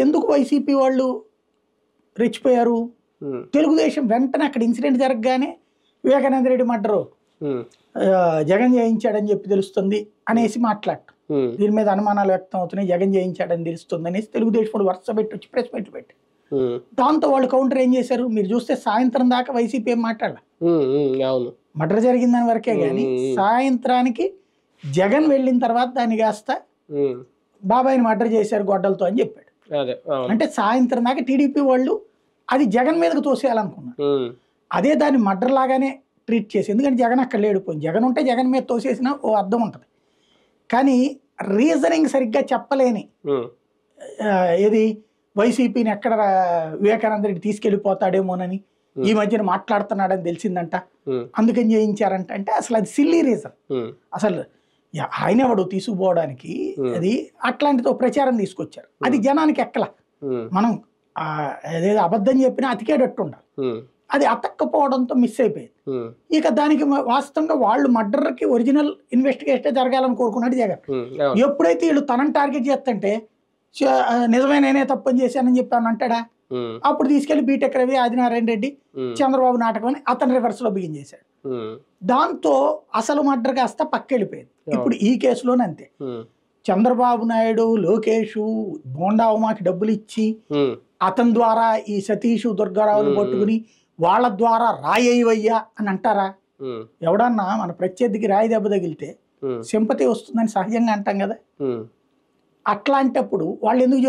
ఎందుకు వైసీపీ వాళ్ళు రెచ్చిపోయారు? తెలుగుదేశం వెంటనే అక్కడ ఇన్సిడెంట్ జరగగానే వివేకానంద రెడ్డి మర్డరు జగన్ చేయించాడని చెప్పి తెలుస్తుంది అనేసి మాట్లాడటం, దీని మీద అనుమానాలు వ్యక్తం అవుతున్నాయి, జగన్ చేయించాడని తెలుస్తుంది అనేసి తెలుగుదేశం వరుస పెట్టి వచ్చి ప్రెస్ మీట్ పెట్టి, దాంతో వాళ్ళు కౌంటర్ ఏం చేశారు మీరు చూస్తే సాయంత్రం దాకా వైసీపీ ఏం మాట్లాడాల, మర్డర్ జరిగిందని వరకే కానీ సాయంత్రానికి జగన్ వెళ్ళిన తర్వాత దాన్ని కాస్త బాబాయిని మర్డర్ చేశారు గొడ్డలతో అని చెప్పాడు. అంటే సాయంత్రం దాకా టీడీపీ వాళ్ళు అది జగన్ మీదకు తోసేయాలనుకున్నారు, అదే దాన్ని మర్డర్ లాగానే ట్రీట్ చేసి, ఎందుకంటే జగన్ అక్కడ లేడిపోయింది, జగన్ ఉంటే జగన్ మీద తోసేసిన ఓ అర్థం ఉంటుంది, కానీ రీజనింగ్ సరిగ్గా చెప్పలేని ఏది వైసీపీని ఎక్కడ వివేకానంద రెడ్డి తీసుకెళ్ళిపోతాడేమోనని ఈ మధ్యన మాట్లాడుతున్నాడని తెలిసిందంట, అందుకని చేయించారంట. అంటే అసలు అది సిల్లీ రీజన్, అసలు ఆయన ఎవడు తీసుకుపోవడానికి, అది అట్లాంటితో ప్రచారం తీసుకొచ్చారు, అది జనానికి ఎక్కల, మనం అదేదో అబద్ధం చెప్పినా అతికేటట్టు ఉండాలి, అది అతక్కపోవడంతో మిస్ అయిపోయింది. ఇక దానికి వాస్తవంగా వాళ్ళు మర్డర్కి ఒరిజినల్ ఇన్వెస్టిగేషన్ జరగాలని కోరుకున్నాడు జగన్. ఎప్పుడైతే వీళ్ళు తనని టార్గెట్ చేస్తుంటే నిజమే నేనే తప్పని చేశానని చెప్పాను అంటాడా, అప్పుడు తీసుకెళ్లి బీటెక్ రవి, ఆదినారాయణ రెడ్డి, చంద్రబాబు నాటకం అని అతని రివర్స్ లో బిగిన్ చేశాడు. దాంతో అసలు మర్డర్ కాస్త పక్కెళ్ళిపోయింది. ఇప్పుడు ఈ కేసులోనే అంతే, చంద్రబాబు నాయుడు, లోకేష్, బోండా ఉమాకి డబ్బులు ఇచ్చి అతని ద్వారా ఈ సతీష్, దుర్గారావుని పట్టుకుని వాళ్ళ ద్వారా రాయ్యయ్యా అని అంటారా? ఎవడన్నా మన ప్రత్యర్థికి రాయి దెబ్బ తగిలితే సింపతి వస్తుందని సహజంగా అంటాం కదా, అట్లాంటప్పుడు వాళ్ళు ఎందుకు